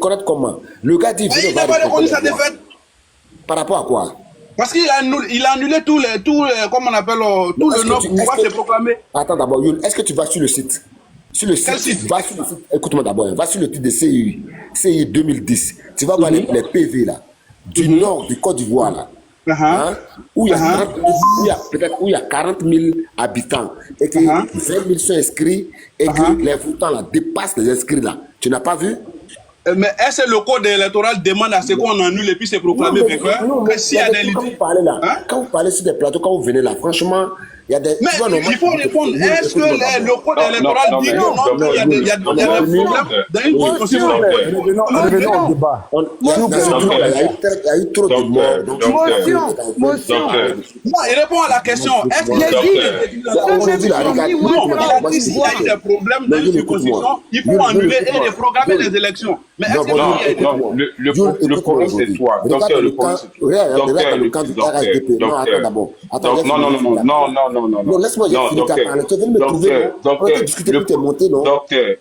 reconnaître comment? Le gars dit, il n'a pas reconnu sa défaite. Par rapport à quoi? Parce qu'il a annulé tout comment on appelle, tout le nom pour pouvoir se proclamer. Attends d'abord, Yul, est-ce que tu vas sur le site? Sur le site, va sur le site, écoute-moi d'abord, va sur le site de CI 2010. Tu vas voir les PV là, du nord du Côte d'Ivoire là. Où il y a 40 000 habitants et que 20 000 sont inscrits et que les votants là dépassent les inscrits là. Tu n'as pas vu? Mais est-ce que le code électoral demande à ce qu'on annule et puis se proclamer vainqueur? Mais s'il y a des litiges. Quand vous parlez sur des plateaux, quand vous venez là, franchement, il y a des. Mais il faut répondre. Est-ce que le code électoral dit non, il y a des problèmes dans une constitution? Revenons au débat. Il y a eu trop de morts. Motion. Non, il répond à la question. Est-ce qu'il y a des problèmes dans une constitution? Il faut annuler et reprogrammer les élections. Mais est-ce qu'il y a des problèmes? Le problème, c'est toi. Docteur, le problème, c'est toi. Docteur, non, laisse-moi finir ta parole. Tu es venu me trouver, non? On a discuté, puis tu es monté, non? Docteur.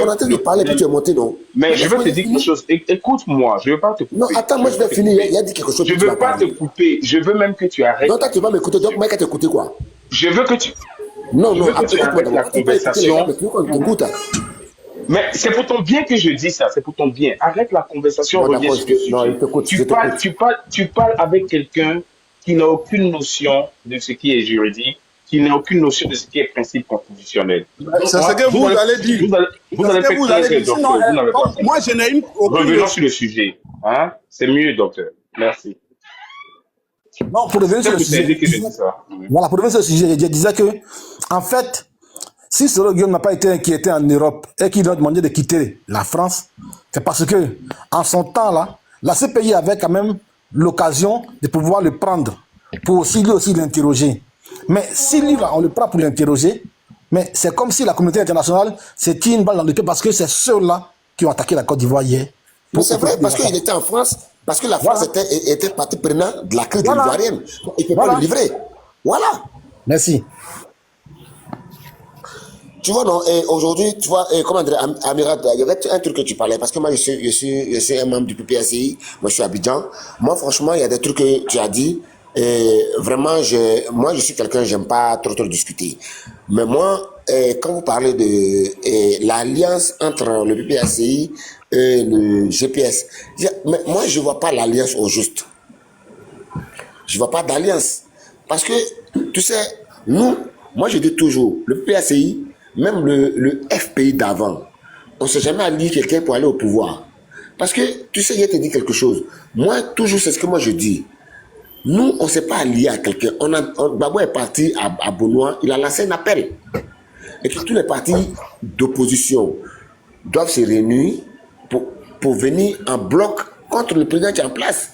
On a entendu parler, puis tu es monté, non? Mais je vais te dire quelque chose. Écoute-moi, je ne veux pas te couper. Non, attends, moi je vais finir. Il a dit quelque chose. Je ne veux pas te couper. Je veux même que tu arrêtes. Non, toi, tu vas m'écouter. Donc, moi, tu t'écouter quoi? Je veux que tu... Non, écoute-moi la conversation. Mais c'est pour ton bien que je dis ça, c'est pour ton bien. Arrête la conversation. Tu parles avec quelqu'un qui n'a aucune notion de ce qui est juridique, qui n'a aucune notion de ce qui est principe constitutionnel. C'est ce que vous allez dire. Vous allez faire moi, je n'ai Revenons sur le sujet. Hein? C'est mieux, docteur. Merci. Non, pour revenir sur le sujet. Voilà, pour revenir sur le sujet, je disais que, en fait, si Soro Guillaume n'a pas été inquiété en Europe et qu'il a demandé de quitter la France, c'est parce que, en son temps là, la CPI avait quand même l'occasion de pouvoir le prendre pour aussi lui aussi l'interroger. Mais si lui là, on le prend pour l'interroger, mais c'est comme si la communauté internationale s'est tiré une balle dans le pied parce que c'est ceux-là qui ont attaqué la Côte d'Ivoire hier. C'est vrai, parce qu'il était en France, parce que la France était partie prenante de la crise ivoirienne. Il ne peut pas le livrer. Voilà. Merci. Tu vois, non, aujourd'hui, tu vois, comment dire, Amirat, il y avait un truc que tu parlais, parce que moi, je suis un membre du PPACI, moi, je suis à Abidjan. Moi, franchement, il y a des trucs que tu as dit, et vraiment, moi, je suis quelqu'un, j'aime pas trop discuter. Mais moi, quand vous parlez de l'alliance entre le PPACI et le GPS, mais moi, je vois pas l'alliance au juste. Je vois pas d'alliance. Parce que, tu sais, moi, je dis toujours, le PPACI, même le FPI d'avant, on ne s'est jamais allié quelqu'un pour aller au pouvoir. Parce que, tu sais, je te dis quelque chose. Moi, toujours, c'est ce que moi je dis. Nous, on ne s'est pas allié à quelqu'un. Babo est parti à Benoît, il a lancé un appel. Et puis tous les partis d'opposition doivent se réunir pour venir en bloc contre le président qui est en place.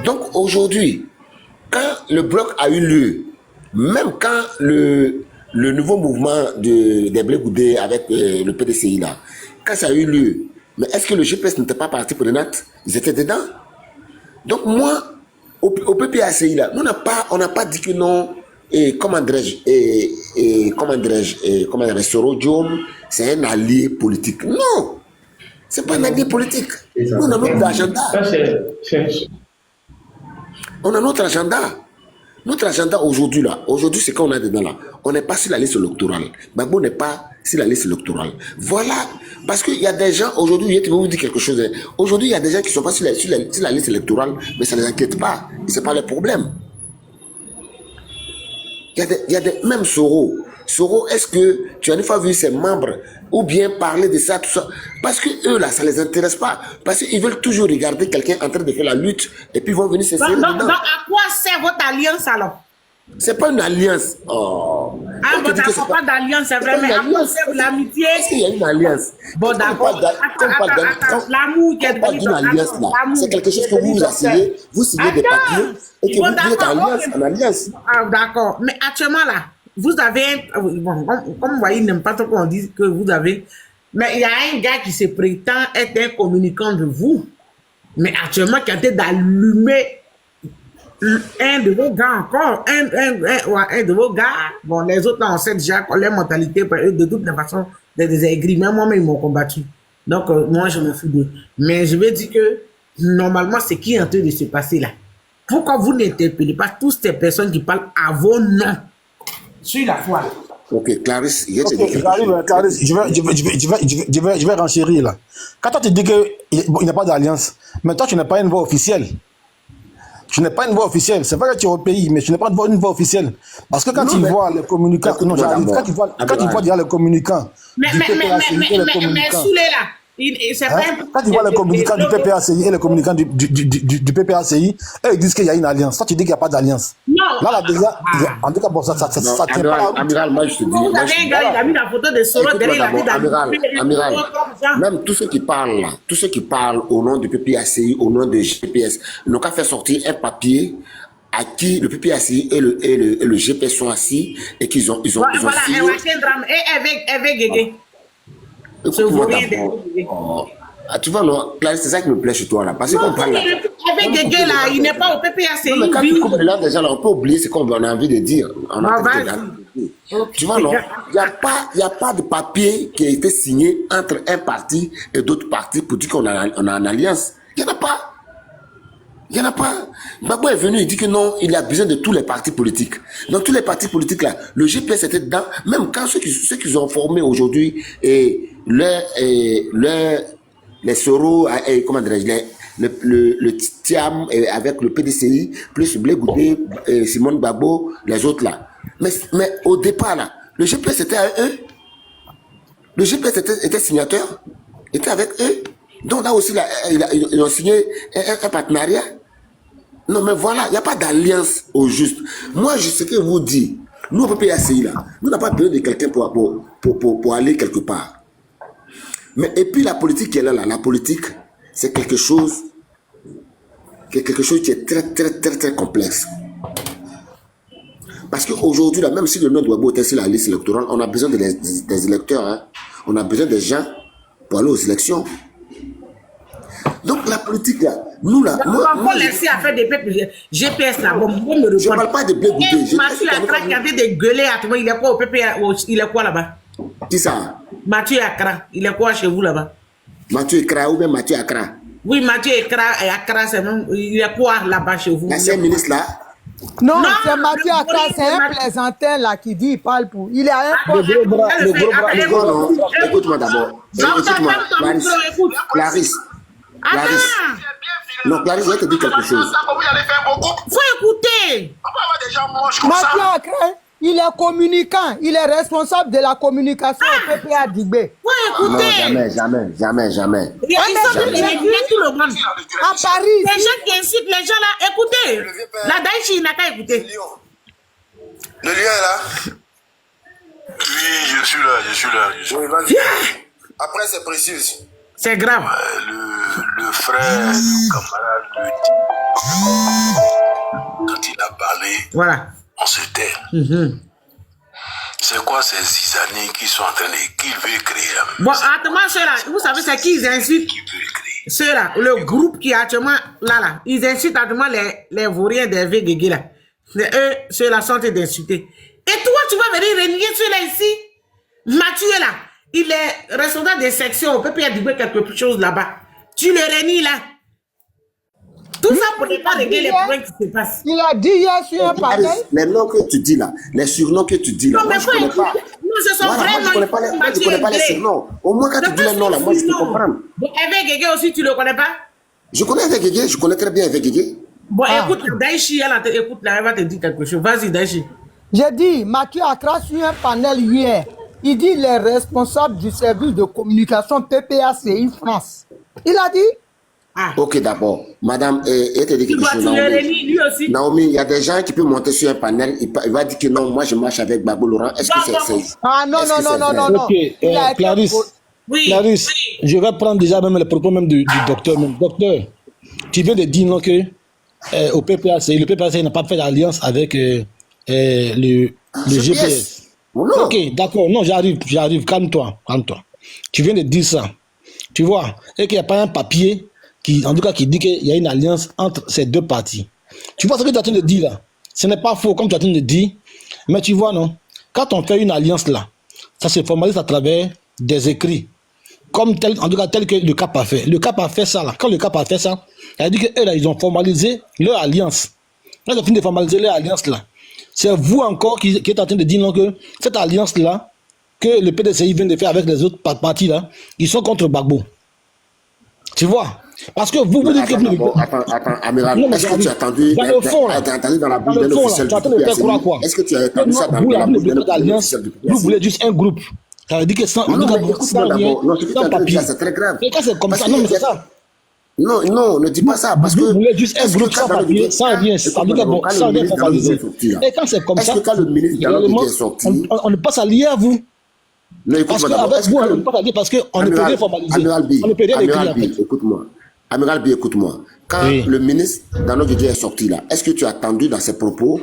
Donc aujourd'hui, quand le bloc a eu lieu, même quand le nouveau mouvement des Blé Goudé avec le PDCI là, quand ça a eu lieu, mais est-ce que le GPS n'était pas parti prenante? Ils étaient dedans. Donc moi, au PPACI là, on n'a pas dit que non, comment dirais-je, Soro Guillaume, c'est un allié politique. Non, c'est pas un allié politique. Nous, on a notre agenda. On a notre agenda. Notre agenda aujourd'hui, c'est qu'on a dedans là. On n'est pas sur la liste électorale. Gbagbo n'est pas sur la liste électorale. Voilà. Parce qu'il y a des gens, aujourd'hui, je vais vous dire quelque chose. Aujourd'hui, il y a des gens qui ne sont pas sur la liste électorale, mais ça ne les inquiète pas. Ce n'est pas le problème. Il y a des même Soro. Soro, est-ce que tu as une fois vu ses membres ou bien parler de ça, tout ça? Parce que eux là, ça ne les intéresse pas. Parce qu'ils veulent toujours regarder quelqu'un en train de faire la lutte et puis ils vont venir se serrer dedans. Donc, à quoi sert votre alliance alors? C'est pas une alliance. Oh. Ah, bon, d'accord, pas d'alliance, c'est vrai, mais à quoi sert l'amitié? Est-ce qu'il y a une alliance? Bon, d'accord. L'amour qui est d'une alliance là, c'est quelque chose que vous assignez, vous signez des papiers et que vous êtes en alliance. Ah, d'accord. Mais actuellement là, vous avez, bon, comme vous voyez, il n'aime pas trop qu'on dise que vous avez, mais il y a un gars qui se prétend être un communicant de vous, mais actuellement qui a été d'allumer un de vos gars encore, un de vos gars. Bon, les autres, on sait déjà leur mentalité, de toutes les façons, des aigris. Même moi-même, ils m'ont combattu. Donc, moi, je m'en fous d'eux. Mais je veux dire que, normalement, ce qui est en train de se passer là, pourquoi vous n'interpellez pas toutes ces personnes qui parlent à vos noms sur la foi? Ok, Clarisse, je te dis. Clarisse, je vais renchérir là. Quand toi tu dis qu'il n'y a pas d'alliance, mais toi tu n'as pas une voix officielle. Tu n'es pas une voix officielle. C'est vrai que tu es au pays, mais tu n'es pas une voix officielle. Parce que quand tu vois les communicants, quand tu vois déjà les communicants, mais Soulé là, c'est pas quand tu vois les communicants du PPACI et les communicants du PPACI, eux ils disent qu'il y a une alliance. Toi tu dis qu'il n'y a pas d'alliance. Non. Là déjà, en tout cas, bon, ça tient pas. Amiral, moi je te dis. Vous avez un gars, il a mis la photo de Soro derrière, il a dit Amiral, même tous ceux qui parlent là, tous ceux qui parlent au nom du PPACI, au nom de GPS, ils n'ont qu'à faire sortir un papier à qui le PPACI et le GPS sont assis et qu'ils ont signé. Voilà, un drame. Et avec Guégué. Tu vois, non, Clarisse, c'est ça qui me plaît chez toi là. Parce qu'on parle là. Avec Guégué là, il n'est pas au PPACI. Non, mais quand tu coupes là, déjà, là, on peut oublier ce qu'on a envie de dire. Tu vois, non, il n'y a pas de papier qui a été signé entre un parti et d'autres partis pour dire qu'on a une alliance. Il n'y en a pas. Il n'y en a pas. Gbagbo est venu, il dit que non, il a besoin de tous les partis politiques. Dans tous les partis politiques là, le GPS était dedans, même quand ceux qui ont formé aujourd'hui, et les Soro, comment dirais-je, le TIAM avec le PDCI, plus Blé Goudé, Simone Gbagbo, les autres là. Mais au départ là, le GPS était à eux. Le GPS était signateur, était avec eux. Donc là aussi, là, ils ont signé un partenariat. Non, mais voilà, il n'y a pas d'alliance au juste. Moi, je sais que vous dites, nous, au PPACI, là, nous n'avons pas besoin de quelqu'un pour aller quelque part. Mais, et puis, la politique qui est là, la politique, c'est quelque chose qui est très, très, très, très complexe. Parce qu'aujourd'hui, là, même si le nom de Gbagbo était sur la liste électorale, on a besoin des électeurs. Hein. On a besoin des gens pour aller aux élections. Donc la politique là, nous là, moi laisser à faire des GPS là, bon, je ne parle pas de Blé Goudé. Mathieu Akra qui avait des gueulets à toi, il est quoi au PPA, il est quoi là-bas? Qui ça? Mathieu Akra, il est quoi chez vous là-bas? Mathieu Akra ou bien Mathieu Akra? Oui, Mathieu Akra, c'est même, il est quoi là-bas chez vous? L'ancien ministre là? Non, c'est Mathieu Akra, c'est un plaisantin là qui dit, il parle pour. Il a un poste. Écoute-moi d'abord. Écoute-moi, Clarisse. Non, Clarisse, je vais te dire quelque chose. Faut écouter. Mathieu Akra, il est communicant, il est responsable de la communication au PPA Dibé. Faut écouter. Non, jamais. Il tout le monde. À Paris. Les gens qui incitent les gens là, écoutez. La Daïchi, il n'a qu'à écouter. Le lien est là? Oui, je suis là. Oui, après, c'est précis. C'est grave. Le frère, le camarade, quand il a parlé, voilà. on se tait. C'est quoi ces zizanies qui sont en train de... Qui veut créer la même Bon, actuellement, ceux-là, vous savez, c'est qui ils insultent? Ceux-là, le groupe qui est actuellement là, ils insultent actuellement les vauriens des Guégué là. Eux, ceux-là sont d'insulter. Et toi, tu vas venir renier ceux-là ici? Mathieu là, il est responsable des sections, on peut pas dire quelque chose là-bas. Tu le renies là. Tout ça pour ne pas régler les problèmes qui se passent. Il a dit hier sur un panel. Les noms que tu dis là, les surnoms que tu dis là, non, moi je connais pas. Non, ce sont voilà, moi je connais pas les surnoms. Au moins quand tu dis les noms là, moi je peux comprendre. Bon, avec Guégué aussi, tu le connais pas? Je connais avec Guégué, je connais très bien avec Guégué. Bon, écoute, Daïchi, écoute, là, elle va te dire quelque chose. Vas-y, Daïchi. J'ai dit, Mathieu Akra sur un panel hier. Il dit les responsables du service de communication PPACI France. Il a dit. Ok, d'abord. Madame, elle te dit quelque chose. Lui aussi. Naomi, il y a des gens qui peuvent monter sur un panel. Il va dire que non, moi je marche avec Gbagbo Laurent. Est-ce que c'est. Ah non. Ok, Clarisse. Oui. Clarisse, je vais prendre déjà même les propos même du docteur. Docteur, tu viens de dire non, que au PPACI, le PPACI n'a pas fait d'alliance avec le GPS. Non. Ok, d'accord. Non, j'arrive. Calme-toi. Tu viens de dire ça. Tu vois, et qu'il n'y a pas un papier en tout cas, qui dit qu'il y a une alliance entre ces deux partis. Tu vois ce que tu es en train de dire là? Ce n'est pas faux comme tu es en train de dire, mais tu vois, non? Quand on fait une alliance là, ça se formalise à travers des écrits. comme tel, en tout cas tel que le CAP a fait. Le CAP a fait ça là. Quand le CAP a fait ça, il a dit qu'eux là, ils ont formalisé leur alliance. Là, ils ont fini de formaliser leur alliance là. C'est vous encore qui êtes en train de dire non, que cette alliance là, que le PDCI vient de faire avec les autres partis là, ils sont contre Gbagbo. Tu vois? Parce que vous dites que vous... Attends, amiral, est-ce que tu as entendu dans la bouche d'un officiel du PPACI? Est-ce que tu as entendu ça dans la bouche d'un officiel du PPACI? Vous voulez juste un groupe. Ça veut dire que sans papier. C'est très grave. Mais quand c'est comme ça, non, mais c'est ça. Non, ne dis pas ça. Parce que vous voulez juste un groupe sans papier, sans rien. Ça veut dire sans rien formalisé. Et quand c'est comme ça, on ne peut pas s'allier à vous. Parce qu'avec vous, on ne peut pas s'allier parce qu'on ne peut rien formaliser. On ne peut rien écrire. Écoute-moi. Amiral B, écoute-moi. Quand le ministre Dano Guédié est sorti là, est-ce que tu as entendu dans ses propos,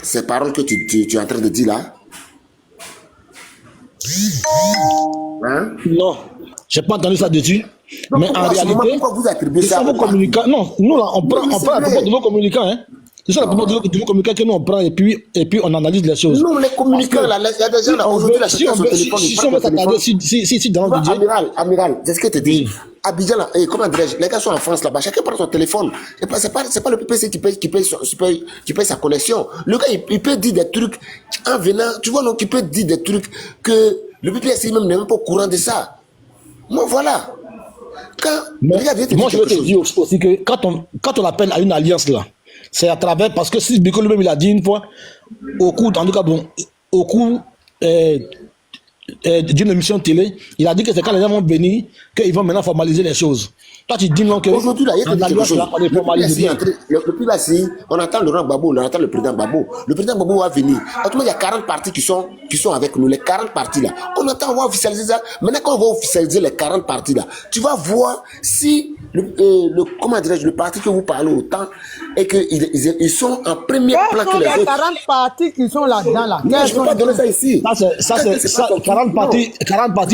ces paroles que tu es en train de dire là? Hein? Non, je n'ai pas entendu ça dessus. Donc, mais en réalité, pourquoi vous attribuez ça vos communicants? Non, nous là, on prend la propos de vos communicants. Hein? C'est ça la propos de vos communicants que nous on prend et puis on analyse les choses. Non, les communicants là, il y a des gens là, aujourd'hui, là, chacun son téléphone. Si on veut s'attarder, si dans le budget. Amiral, c'est ce que tu dis. Abidjan là, comment dirais-je, les gars sont en France là-bas, chacun prend son téléphone. C'est pas le PPC qui paye sa connexion. Le gars, il peut dire des trucs en venant, tu vois, donc il peut dire des trucs que le PPC même n'est même pas au courant de ça. Moi, voilà. Moi, je veux te dire aussi que quand on appelle à une alliance là, c'est à travers, parce que si Biko lui-même il a dit une fois, au cours d'une émission télé, il a dit que c'est quand les gens vont venir qu'ils vont maintenant formaliser les choses. Toi, tu dis non que aujourd'hui, là, il y a quelque chose. on est formalisé bien. Depuis là, on attend Laurent Gbagbo, on attend le président Gbagbo. Le président Gbagbo va venir. Autrement, il y a 40 partis qui sont avec nous, les 40 partis là. On attend, on va officialiser ça. Maintenant, quand on va officialiser les 40 partis là, tu vas voir si comment dirais-je, le parti que vous parlez autant et qu'ils sont en premier plan que les autres. Il y a 40 partis qui sont là-dedans là. Non, je ne peux pas donner ça ici. Ça, c'est 40 partis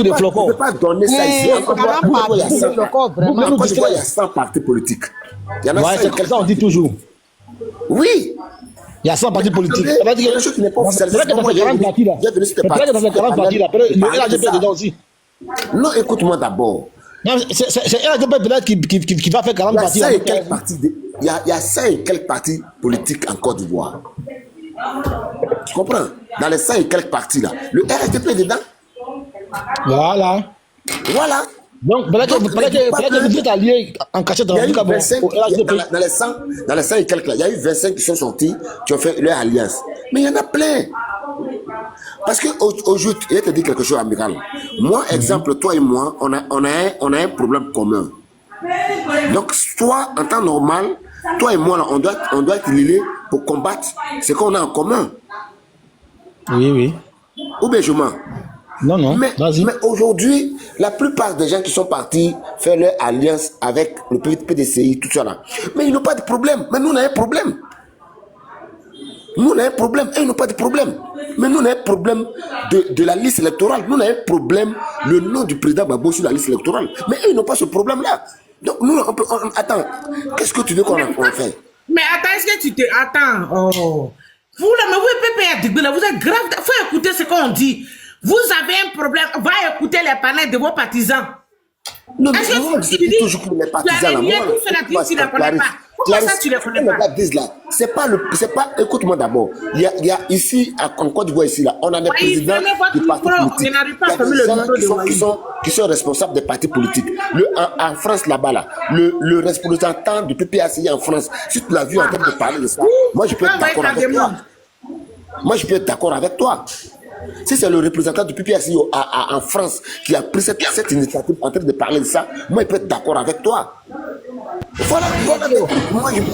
de flocons. Je ne peux pas donner ça ici. 40 partis de flocons, vraiment. En Côte d'Ivoire, il y a 100 partis politiques. Il y en a 100 c'est comme ça, on dit toujours. Oui. Il y a 100 partis politiques. Il y a quelque chose qui n'est pas officialisé. C'est vrai que dans ces 40 partis là. C'est vrai que dans ces 40 partis là. Le RHDP est dedans aussi. Non, écoute-moi d'abord. C'est RHDP peut-être qui va faire 40 partis. Il y a 100 et quelques partis politiques en Côte d'Ivoire. Tu comprends? Dans les 100 et quelques partis là. Le RHDP est dedans. Voilà. Donc, peut-être que vous êtes alliés en cachette dans le Gabon. Dans les 100 et quelques là, il y a eu 25 qui sont sortis, qui ont fait leur alliance. Mais il y en a plein. Parce qu'aujourd'hui, je vais te dire quelque chose, amiral. Moi, exemple, toi et moi, on a un problème commun. Donc, toi, en temps normal, toi et moi, là, on doit être liés pour combattre ce qu'on a en commun. Oui. Ou bien je mens? Non, mais aujourd'hui, la plupart des gens qui sont partis faire leur alliance avec le PDCI, tout ça là, mais ils n'ont pas de problème. Mais nous, on a un problème. Nous, on a un problème. Et ils n'ont pas de problème. Mais nous, on a un problème de la liste électorale. Nous, on a un problème, le nom du président Gbagbo sur la liste électorale. Mais eux, ils n'ont pas ce problème-là. Donc, nous, attends, qu'est-ce que tu veux qu'on fait? Mais attends, est-ce que tu te... Attends, vous là, mais vous êtes grave. Il faut écouter ce qu'on dit. Vous avez un problème, va écouter les panels de vos partisans. Non, mais est-ce que tu dis toujours que les partisans là, tu ne les connais pas. Pourquoi ça, tu ne les connais pas? C'est pas, écoute-moi d'abord. Il y a ici, en Côte d'Ivoire, ici, là, on a des présidents du parti politique. Il y a des gens qui sont responsables des partis politiques. En France, là-bas, là, le représentant du PPACI en France, si tu l'as vu en train de parler de ça, moi, je peux être d'accord avec toi. Moi, je peux être d'accord avec toi. Si c'est le représentant du PPACI en France qui a pris cette initiative en train de parler de ça, moi, je peux être d'accord avec toi. Voilà.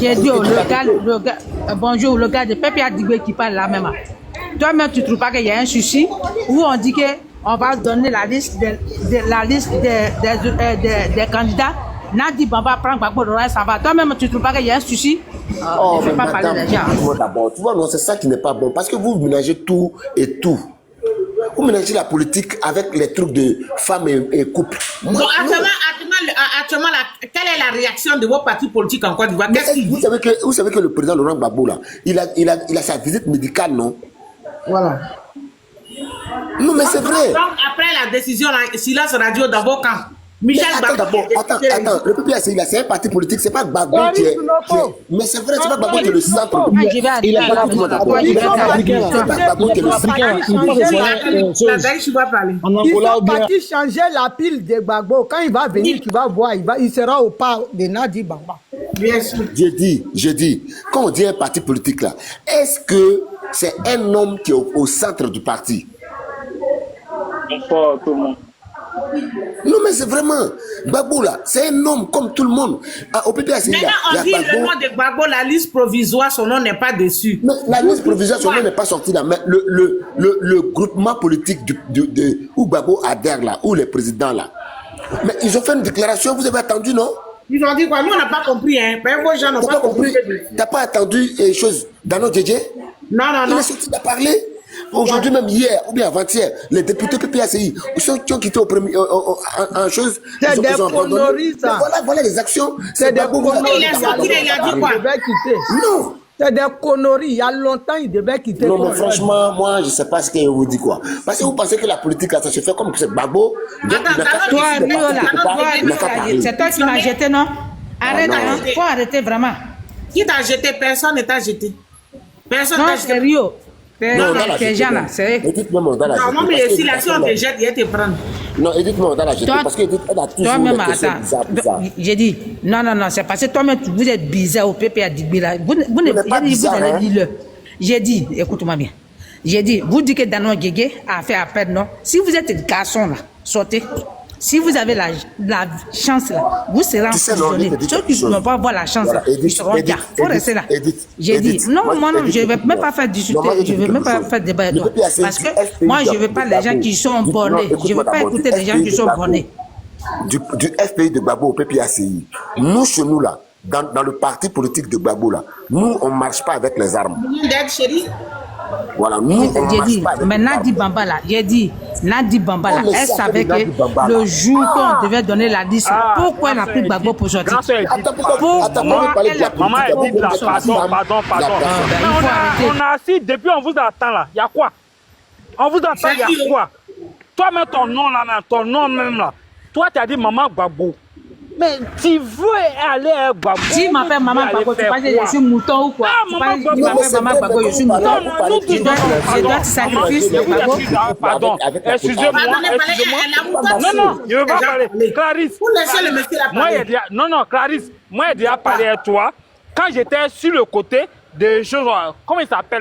J'ai dit le gars, bonjour, le gars de PPACI qui parle là même. Toi-même, tu ne trouves pas qu'il y a un souci où on dit qu'on va donner la liste des candidats. Nadi Bamba prend Gbagbo, ça va. Toi-même, tu ne trouves pas qu'il y a un souci? Oh, mais madame, d'abord, tu vois, non, c'est ça qui n'est pas bon. Parce que vous ménagez tout et tout. Vous mélangez la politique avec les trucs de femmes et couples. Bon, actuellement, quelle est la réaction de vos partis politiques en Côte d'Ivoire? Vous savez que le président Laurent Gbagbo, là, il a sa visite médicale, non? Voilà. Non, mais c'est vrai. Donc, après la décision, là, silence radio dans vos camps. Michel Attends, le PPACI, c'est un parti politique, c'est pas Gbagbo qui est. Mais c'est vrai, c'est pas Gbagbo qui est le centre. Il a pas Ils sont partis changer la pile de Gbagbo. Quand il va venir, tu vas voir, il sera au pas de Nadi Bamba. Bien sûr. J'ai dit, quand on dit un parti politique là, est-ce que c'est un homme qui est au centre du parti? Bonsoir tout le monde. Non, mais c'est vraiment, Gbagbo là, c'est un homme comme tout le monde. Au PPACI, Maintenant, on dit le nom de Gbagbo, la liste provisoire, son nom n'est pas dessus. Mais la liste provisoire, son nom n'est pas sorti là. Mais le groupement politique où Gbagbo adhère là, où les présidents là. Mais ils ont fait une déclaration, vous avez attendu, non? Ils ont dit quoi? Nous, on n'a pas compris, hein. Mais vos gens n'ont pas compris. T'as pas attendu les choses dans nos DJ? Non. Il est sorti de parler. Aujourd'hui, même hier, ou bien avant-hier, les députés PPACI, qui ont quitté en chose. C'est des conneries, ça. Voilà les actions. C'est des conneries. Il est sorti, il a dit quoi? Il devait quitter. Non. C'est des conneries. Il y a longtemps, il devait quitter. Non, mais franchement, moi, je ne sais pas ce que je vous dis quoi. Parce que vous pensez que la politique, ça se fait comme que c'est Gbagbo. Toi, c'est toi qui m'as jeté, non? Arrête, il faut arrêter vraiment. Qui t'a jeté? Personne ne t'a jeté. Personne non, t'a jeté. C'est Rio. Non, ces gens-là, c'est... Non, mais si la si on te jette, il te prendre. Non, Edith-moi, on va la jeter. Parce qu'elle a toujours toi-même, des questions bizarres. J'ai dit, non, c'est parce que toi-même, vous êtes bizarre au PPA Digbi. Vous allez dire-le. J'ai dit, écoute-moi bien. J'ai dit, vous dites que Dano Guégué a fait appel, non? Si vous êtes garçon, là, sortez. Si vous avez la chance là, vous serez emprisonné. Ceux qui ne vont pas avoir la chance là, ils seront gars. Il faut rester là. J'ai dit, non, je ne vais même pas faire discuter, je ne vais même pas faire débat avec toi. Parce que moi, je ne veux pas les gens qui sont bornés. Je ne veux pas écouter les gens qui sont bornés. Du FPI de Gbagbo au PPACI, nous, chez nous là, dans le parti politique de Gbagbo là, nous, on ne marche pas avec les armes. Voilà, nous, on j'ai dit, mais Nadi Bamba là, j'ai dit, Nadi Bamba là, elle savait que le jour qu'on devait donner la liste, pourquoi elle a pris Gbagbo pour sortir? Pourquoi elle a pris Maman Edith là, pardon. On a assis, depuis on vous attend là, il y a quoi? On vous attend, il y a quoi? Toi-même, ton nom là, ton nom même là, toi tu as dit Maman Gbagbo. Mais tu veux aller à Gbagbo? Si m'appelle Maman Gbagbo, tu penses que je suis mouton ou quoi? Tu penses que tu m'appelles Maman Gbagbo, je suis mouton? Je dois te sacrifier de Gbagbo. Pardon, excusez-moi. Non, je ne veux pas parler. Clarisse, Clarisse, moi j'ai déjà parlé à toi quand j'étais sur le côté des choses, comment il s'appelle?